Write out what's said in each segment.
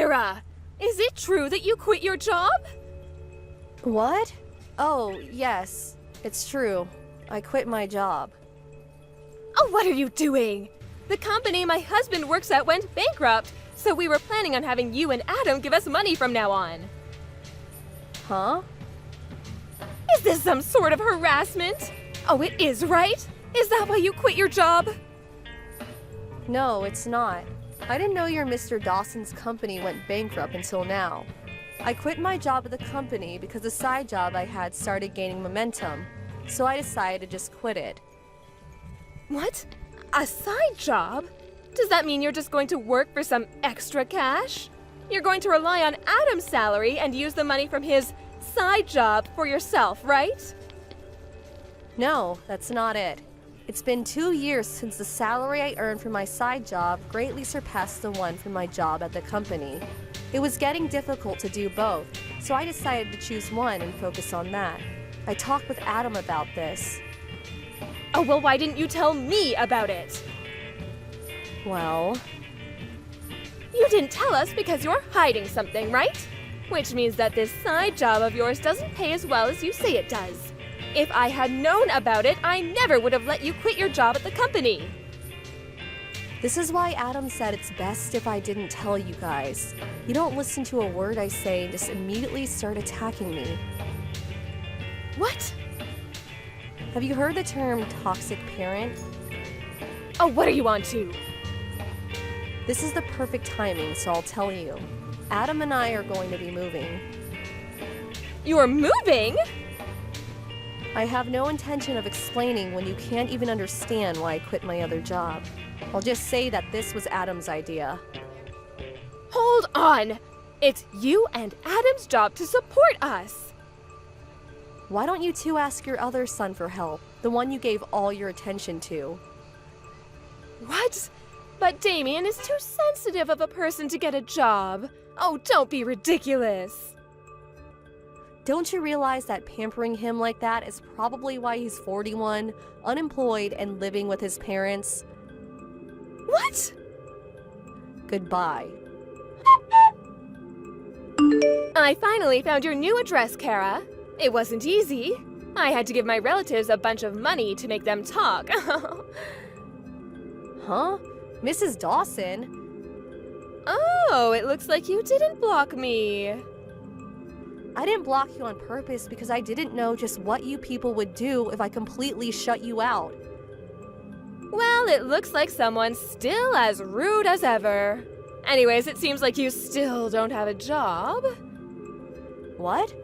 Kira! Is it true that you quit your job? What? Oh, yes. It's true. I quit my job. Oh, what are you doing? The company my husband works at went bankrupt, so we were planning on having you and Adam give us money from now on. Huh? Is this some sort of harassment? Oh, it is, right? Is that why you quit your job? No, it's not. I didn't know your Mr. Dawson's company went bankrupt until now. I quit my job at the company because the side job I had started gaining momentum, so I decided to just quit it. What? A side job? Does that mean you're just going to work for some extra cash? You're going to rely on Adam's salary and use the money from his side job for yourself, right? No, that's not it. It's been 2 years since the salary I earned from my side job greatly surpassed the one from my job at the company. It was getting difficult to do both, so I decided to choose one and focus on that. I talked with Adam about this. Oh, well, why didn't you tell me about it? Well... You didn't tell us because you're hiding something, right? Which means that this side job of yours doesn't pay as well as you say it does. If I had known about it, I never would have let you quit your job at the company. This is why Adam said it's best if I didn't tell you guys. You don't listen to a word I say and just immediately start attacking me. What? Have you heard the term toxic parent? Oh, what are you on to? This is the perfect timing, so I'll tell you. Adam and I are going to be moving. You're moving? I have no intention of explaining when you can't even understand why I quit my other job. I'll just say that this was Adam's idea. Hold on! It's you and Adam's job to support us! Why don't you two ask your other son for help, the one you gave all your attention to? What? But Damien is too sensitive of a person to get a job. Oh, don't be ridiculous. Don't you realize that pampering him like that is probably why he's 41, unemployed, and living with his parents? What? Goodbye. I finally found your new address, Kara. It wasn't easy. I had to give my relatives a bunch of money to make them talk. Huh? Mrs. Dawson? Oh, it looks like you didn't block me. I didn't block you on purpose because I didn't know just what you people would do if I completely shut you out. Well, it looks like someone's still as rude as ever. Anyways, it seems like you still don't have a job. What?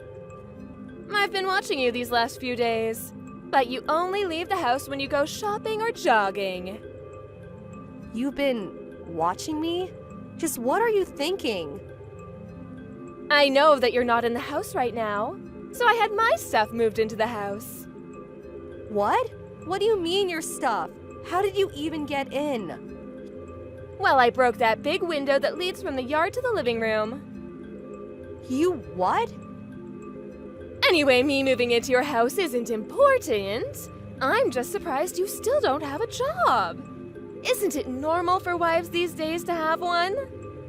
I've been watching you these last few days, but you only leave the house when you go shopping or jogging. You've been watching me? Just what are you thinking? I know that you're not in the house right now, so I had my stuff moved into the house. What? What do you mean your stuff? How did you even get in? Well, I broke that big window that leads from the yard to the living room. You what? Anyway, me moving into your house isn't important. I'm just surprised you still don't have a job. Isn't it normal for wives these days to have one?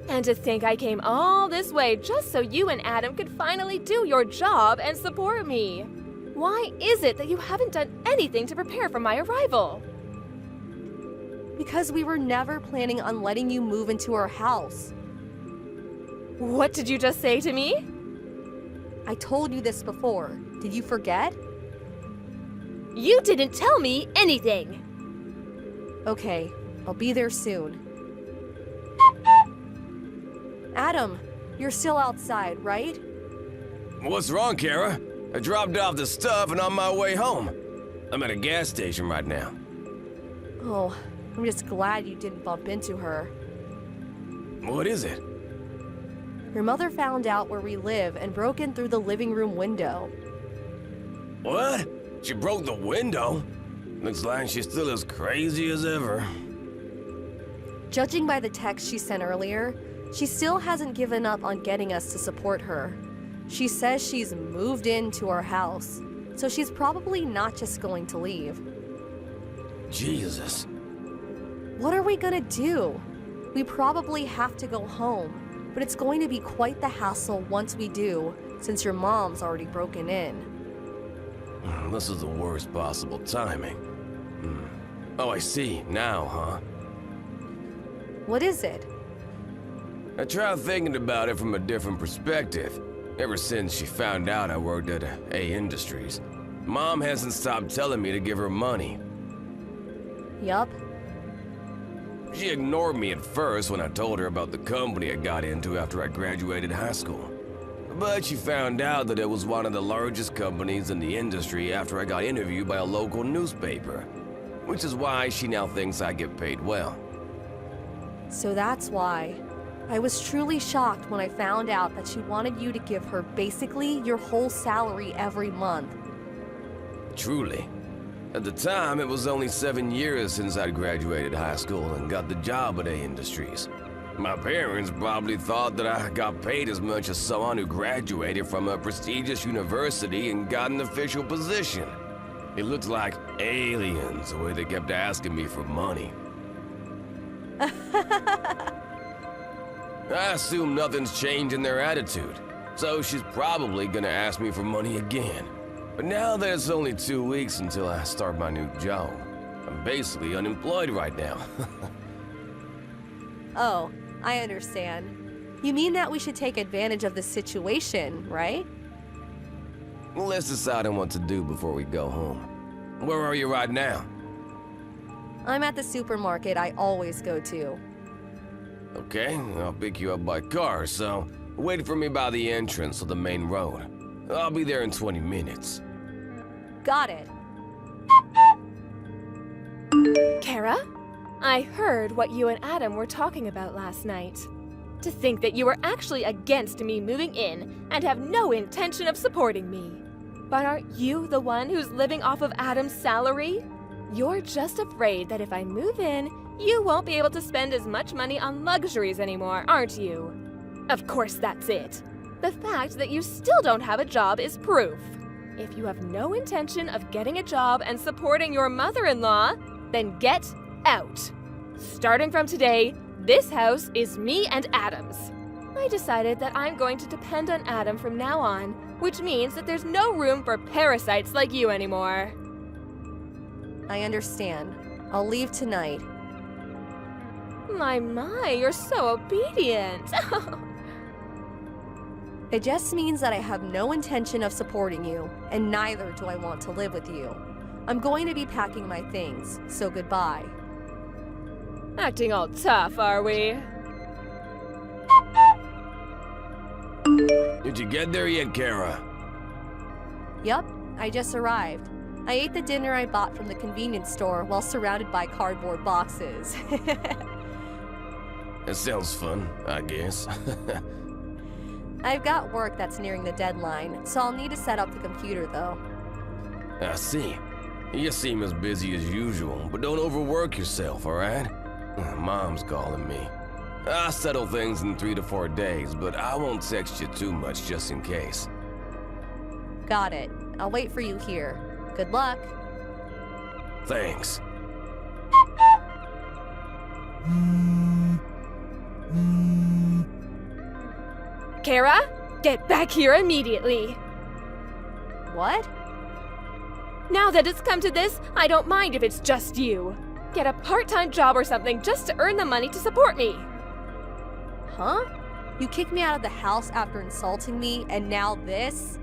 And to think I came all this way just so you and Adam could finally do your job and support me. Why is it that you haven't done anything to prepare for my arrival? Because we were never planning on letting you move into our house. What did you just say to me? I told you this before. Did you forget? You didn't tell me anything. Okay, I'll be there soon. Adam, you're still outside, right? What's wrong, Kara? I dropped off the stuff and on my way home. I'm at a gas station right now. Oh, I'm just glad you didn't bump into her. What is it? Your mother found out where we live and broke in through the living room window. What? She broke the window? Looks like she's still as crazy as ever. Judging by the text she sent earlier, she still hasn't given up on getting us to support her. She says she's moved into our house, so she's probably not just going to leave. Jesus. What are we gonna do? We probably have to go home. but it's going to be quite the hassle once we do, since your mom's already broken in. This is the worst possible timing. Oh, I see. Now, huh? What is it? I tried thinking about it from a different perspective. Ever since she found out I worked at A Industries, Mom hasn't stopped telling me to give her money. Yup. She ignored me at first when I told her about the company I got into after I graduated high school. But she found out that it was one of the largest companies in the industry after I got interviewed by a local newspaper, which is why she now thinks I get paid well. So that's why. I was truly shocked when I found out that she wanted you to give her basically your whole salary every month. Truly. At the time, it was only 7 years since I'd graduated high school and got the job at A Industries. My parents probably thought that I got paid as much as someone who graduated from a prestigious university and got an official position. It looked like aliens the way they kept asking me for money. I assume nothing's changed in their attitude, so she's probably gonna ask me for money again. But now that it's only 2 weeks until I start my new job, I'm basically unemployed right now. Oh, I understand. You mean that we should take advantage of the situation, right? Let's decide on what to do before we go home. Where are you right now? I'm at the supermarket I always go to. Okay, I'll pick you up by car, so wait for me by the entrance of the main road. I'll be there in 20 minutes. Got it. Kara? I heard what you and Adam were talking about last night. To think that you were actually against me moving in and have no intention of supporting me. But aren't you the one who's living off of Adam's salary? You're just afraid that if I move in, you won't be able to spend as much money on luxuries anymore, aren't you? Of course that's it. The fact that you still don't have a job is proof. If you have no intention of getting a job and supporting your mother-in-law, then get out. Starting from today, this house is me and Adam's. I decided that I'm going to depend on Adam from now on, which means that there's no room for parasites like you anymore. I understand. I'll leave tonight. My, you're so obedient. It just means that I have no intention of supporting you, and neither do I want to live with you. I'm going to be packing my things, so goodbye. Acting all tough, are we? Did you get there yet, Kara? Yup, I just arrived. I ate the dinner I bought from the convenience store while surrounded by cardboard boxes. That sounds fun, I guess. I've got work that's nearing the deadline, so I'll need to set up the computer though. I see. You seem as busy as usual, but don't overwork yourself, alright? Mom's calling me. I'll settle things in 3 to 4 days, but I won't text you too much just in case. Got it. I'll wait for you here. Good luck. Thanks. Kara, get back here immediately. What? Now that it's come to this, I don't mind if it's just you. Get a part-time job or something just to earn the money to support me. Huh? You kicked me out of the house after insulting me, and now this?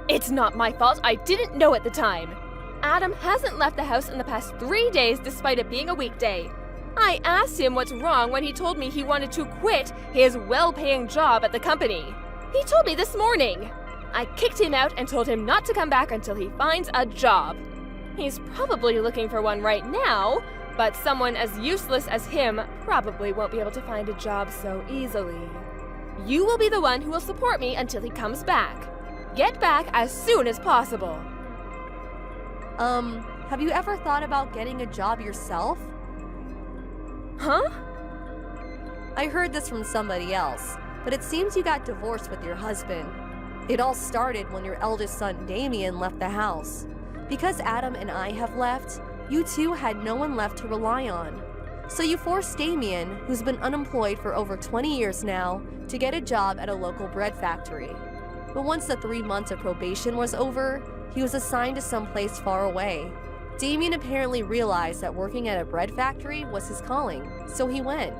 It's not my fault. I didn't know at the time. Adam hasn't left the house in the past 3 days despite it being a weekday. I asked him what's wrong when he told me he wanted to quit his well-paying job at the company. He told me this morning. I kicked him out and told him not to come back until he finds a job. He's probably looking for one right now, but someone as useless as him probably won't be able to find a job so easily. You will be the one who will support me until he comes back. Get back as soon as possible. Have you ever thought about getting a job yourself? Huh? I heard this from somebody else, but it seems you got divorced with your husband. It all started when your eldest son, Damien, left the house. Because Adam and I have left, you two had no one left to rely on. So you forced Damien, who's been unemployed for over 20 years now, to get a job at a local bread factory. But once the 3 months of probation was over, he was assigned to someplace far away. Damien apparently realized that working at a bread factory was his calling, so he went.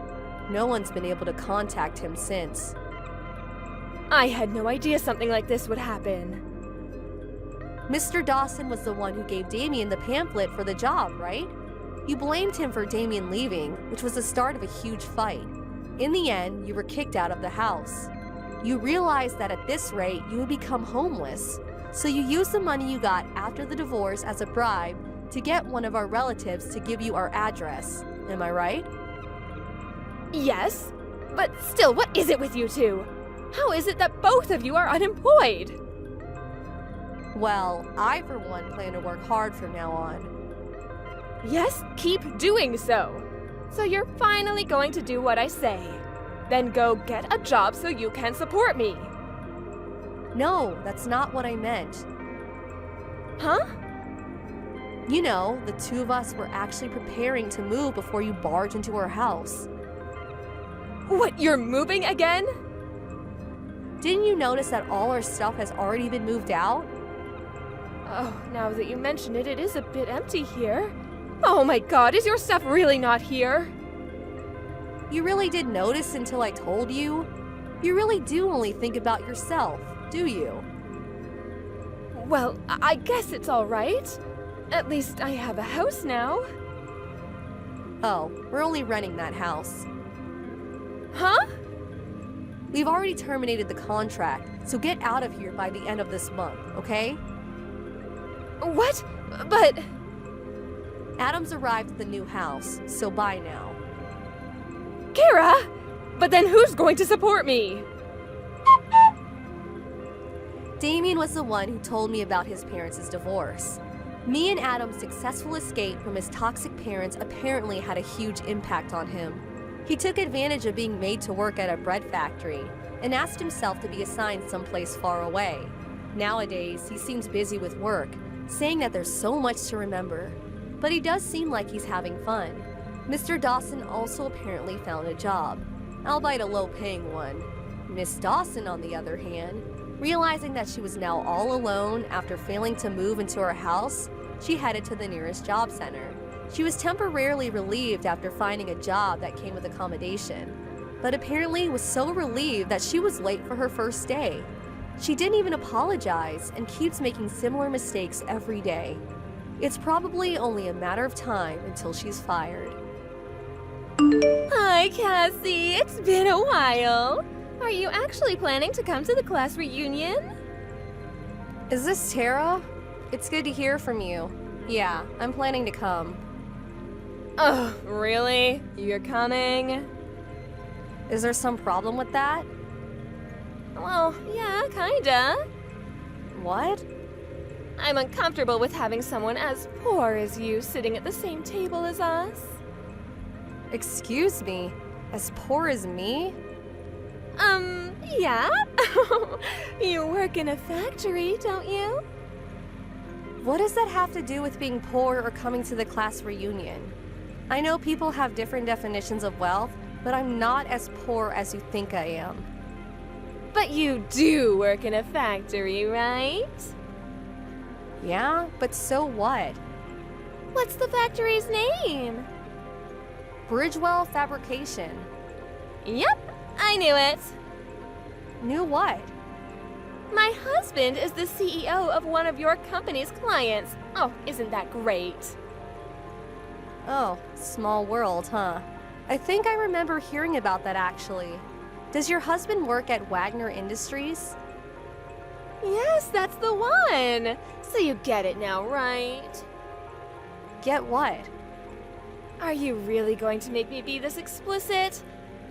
No one's been able to contact him since. I had no idea something like this would happen. Mr. Dawson was the one who gave Damien the pamphlet for the job, right? You blamed him for Damien leaving, which was the start of a huge fight. In the end, you were kicked out of the house. You realized that at this rate, you would become homeless. So you used the money you got after the divorce as a bribe to get one of our relatives to give you our address. Am I right? Yes, but still, what is it with you two? How is it that both of you are unemployed? Well, I for one plan to work hard from now on. Yes, keep doing so. So you're finally going to do what I say. Then go get a job so you can support me. No, that's not what I meant. Huh? You know, the two of us were actually preparing to move before you barged into our house. What, you're moving again? Didn't you notice that all our stuff has already been moved out? Oh, now that you mention it, it is a bit empty here. Oh my god, is your stuff really not here? You really did notice until I told you? You really do only think about yourself, do you? Well, I guess it's all right. At least I have a house now. Oh, we're only renting that house. Huh? We've already terminated the contract, so get out of here by the end of this month, okay? What? But... Adam's arrived at the new house, so bye now. Kara! But then who's going to support me? Damien was the one who told me about his parents' divorce. Me and Adam's successful escape from his toxic parents apparently had a huge impact on him. He took advantage of being made to work at a bread factory and asked himself to be assigned someplace far away. Nowadays, he seems busy with work, saying that there's so much to remember. But he does seem like he's having fun. Mr. Dawson also apparently found a job, albeit a low-paying one. Miss Dawson, on the other hand, realizing that she was now all alone after failing to move into her house, she headed to the nearest job center. She was temporarily relieved after finding a job that came with accommodation, but apparently was so relieved that she was late for her first day. She didn't even apologize and keeps making similar mistakes every day. It's probably only a matter of time until she's fired. Hi, Cassie. It's been a while. Are you actually planning to come to the class reunion? Is this Tara? It's good to hear from you. Yeah, I'm planning to come. Oh, really? You're coming? Is there some problem with that? Well, yeah, kinda. What? I'm uncomfortable with having someone as poor as you sitting at the same table as us. Excuse me? As poor as me? Yeah? You work in a factory, don't you? What does that have to do with being poor or coming to the class reunion? I know people have different definitions of wealth, but I'm not as poor as you think I am. But you do work in a factory, right? Yeah, but so what? What's the factory's name? Bridgewell Fabrication. Yep, I knew it. Knew what? My husband is the CEO of one of your company's clients. Oh, isn't that great? Oh, small world, huh? I think I remember hearing about that actually. Does your husband work at Wagner Industries? Yes, that's the one. So you get it now, right? Get what? Are you really going to make me be this explicit?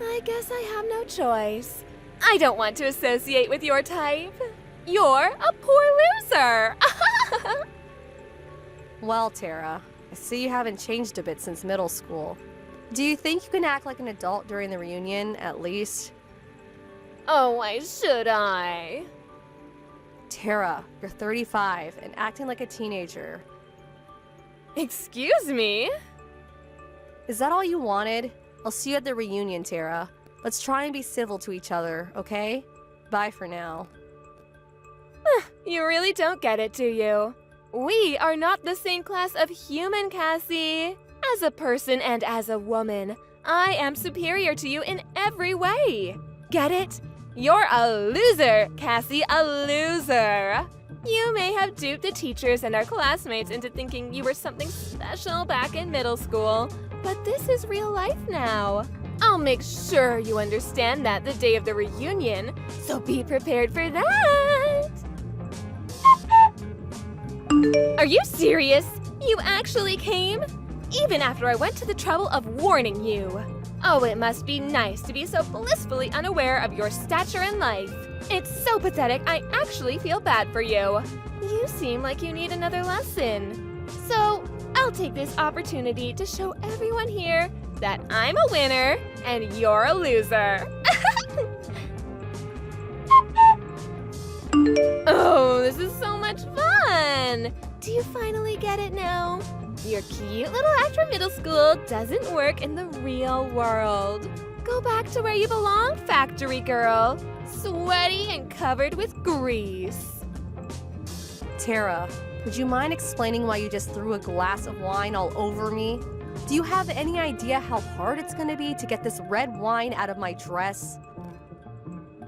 I guess I have no choice. I don't want to associate with your type. You're a poor loser. Well, Tara, I see you haven't changed a bit since middle school. Do you think you can act like an adult during the reunion, at least? Oh, why should I? Tara, you're 35 and acting like a teenager. Excuse me? Is that all you wanted? I'll see you at the reunion, Tara. Let's try and be civil to each other, okay? Bye for now. You really don't get it, do you? We are not the same class of human, Cassie. As a person and as a woman, I am superior to you in every way. Get it? You're a loser, Cassie, a loser. You may have duped the teachers and our classmates into thinking you were something special back in middle school, but this is real life now. I'll make sure you understand that the day of the reunion, so be prepared for that. Are you serious? You actually came? Even after I went to the trouble of warning you. Oh, it must be nice to be so blissfully unaware of your stature in life. It's so pathetic, I actually feel bad for you. You seem like you need another lesson. So, I'll take this opportunity to show everyone here that I'm a winner and you're a loser. Oh, this is so much fun! Do you finally get it now? Your cute little act from middle school doesn't work in the real world. Go back to where you belong, factory girl. Sweaty and covered with grease. Tara, would you mind explaining why you just threw a glass of wine all over me? Do you have any idea how hard it's gonna be to get this red wine out of my dress?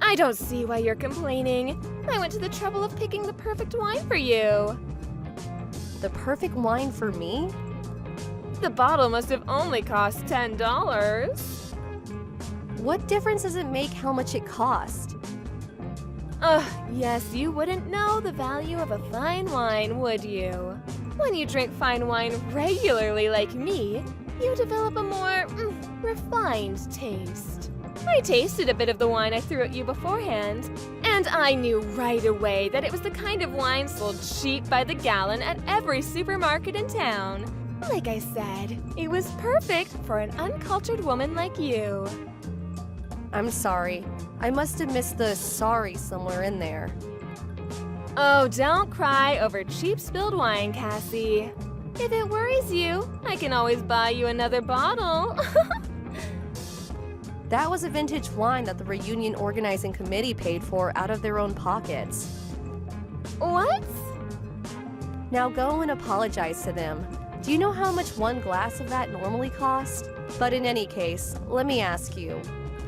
I don't see why you're complaining. I went to the trouble of picking the perfect wine for you. The perfect wine for me? The bottle must have only cost $10. What difference does it make how much it cost? Ugh, yes, you wouldn't know the value of a fine wine, would you? When you drink fine wine regularly like me, you develop a more refined taste. I tasted a bit of the wine I threw at you beforehand, and I knew right away that it was the kind of wine sold cheap by the gallon at every supermarket in town. Like I said, it was perfect for an uncultured woman like you. I'm sorry. I must have missed the sorry somewhere in there. Oh, don't cry over cheap spilled wine, Cassie. If it worries you, I can always buy you another bottle. That was a vintage wine that the reunion organizing committee paid for out of their own pockets. What? Now go and apologize to them. Do you know how much one glass of that normally costs? But in any case, let me ask you,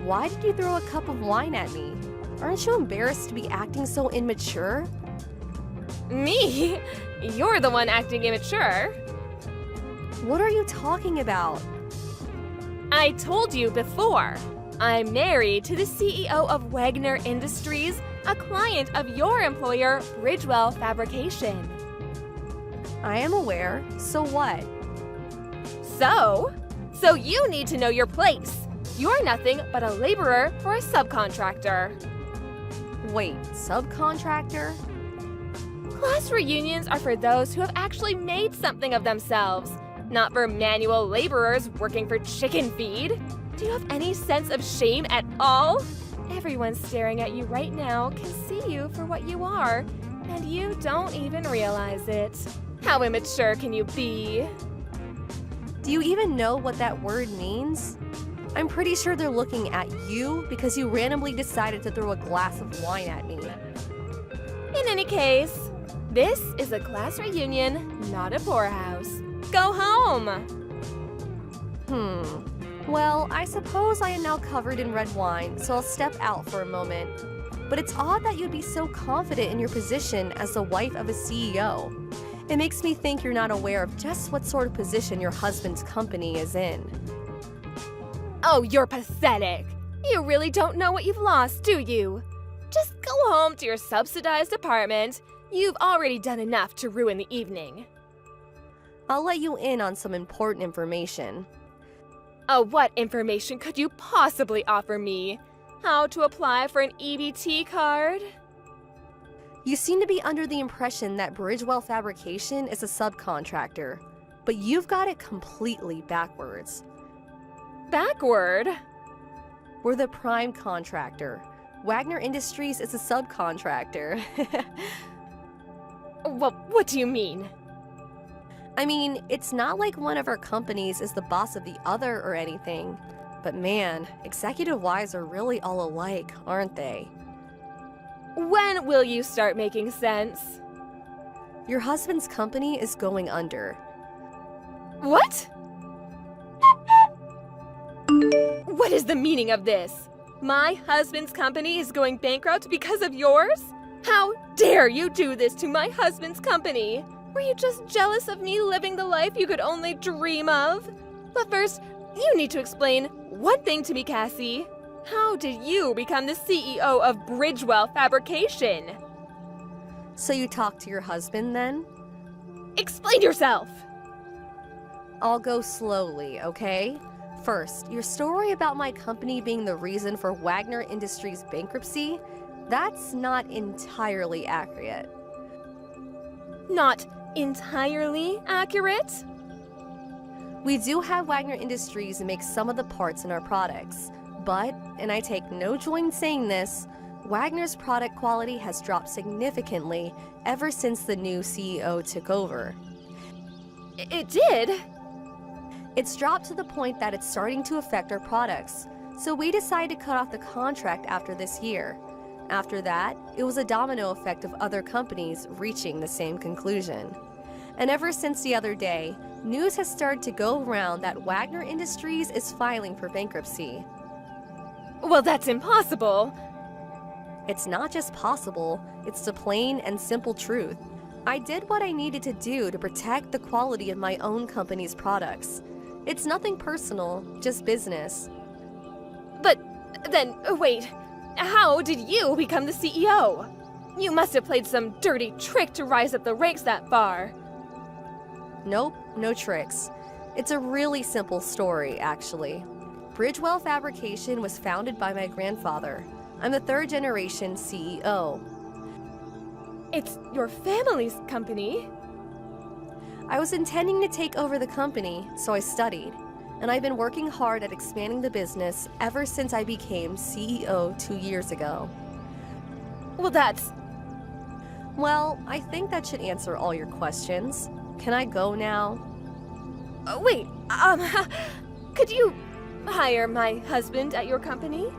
why did you throw a cup of wine at me? Aren't you embarrassed to be acting so immature? Me? You're the one acting immature. What are you talking about? I told you before. I'm married to the CEO of Wagner Industries, a client of your employer, Bridgewell Fabrication. I am aware. So what? So you need to know your place. You're nothing but a laborer for a subcontractor. Wait, subcontractor? Class reunions are for those who have actually made something of themselves, not for manual laborers working for chicken feed. Do you have any sense of shame at all? Everyone staring at you right now can see you for what you are, and you don't even realize it. How immature can you be? Do you even know what that word means? I'm pretty sure they're looking at you because you randomly decided to throw a glass of wine at me. In any case, this is a class reunion, not a poorhouse. Go home! Well, I suppose I am now covered in red wine, so I'll step out for a moment. But it's odd that you'd be so confident in your position as the wife of a CEO. It makes me think you're not aware of just what sort of position your husband's company is in. Oh, you're pathetic. You really don't know what you've lost, do you? Just go home to your subsidized apartment. You've already done enough to ruin the evening. I'll let you in on some important information. Oh, what information could you possibly offer me? How to apply for an EBT card? You seem to be under the impression that Bridgewell Fabrication is a subcontractor, but you've got it completely backwards. Backward? We're the prime contractor. Wagner Industries is a subcontractor. What do you mean? I mean, it's not like one of our companies is the boss of the other or anything. But man, executive wives are really all alike, aren't they? When will you start making sense? Your husband's company is going under. What? What is the meaning of this? My husband's company is going bankrupt because of yours? How dare you do this to my husband's company? Were you just jealous of me living the life you could only dream of? But first, you need to explain one thing to me, Cassie. How did you become the CEO of Bridgewell Fabrication? So you talked to your husband then? Explain yourself! I'll go slowly, okay? First, your story about my company being the reason for Wagner Industries' bankruptcy, that's not entirely accurate. Not entirely accurate? We do have Wagner Industries make some of the parts in our products, but, and I take no joy in saying this, Wagner's product quality has dropped significantly ever since the new CEO took over. It did? It's dropped to the point that it's starting to affect our products, so we decided to cut off the contract after this year. After that, it was a domino effect of other companies reaching the same conclusion. And ever since the other day, news has started to go around that Wagner Industries is filing for bankruptcy. Well, that's impossible. It's not just possible, it's the plain and simple truth. I did what I needed to do to protect the quality of my own company's products. It's nothing personal, just business. But then, wait, how did you become the CEO? You must have played some dirty trick to rise up the ranks that far. Nope, no tricks. It's a really simple story, actually. Bridgewell Fabrication was founded by my grandfather. I'm the third generation CEO. It's your family's company. I was intending to take over the company, so I studied. And I've been working hard at expanding the business ever since I became CEO 2 years ago. Well, that's... Well, I think that should answer all your questions. Can I go now? Wait, could you hire my husband at your company?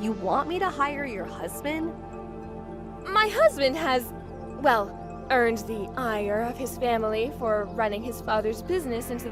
You want me to hire your husband? My husband has, well, earned the ire of his family for running his father's business into the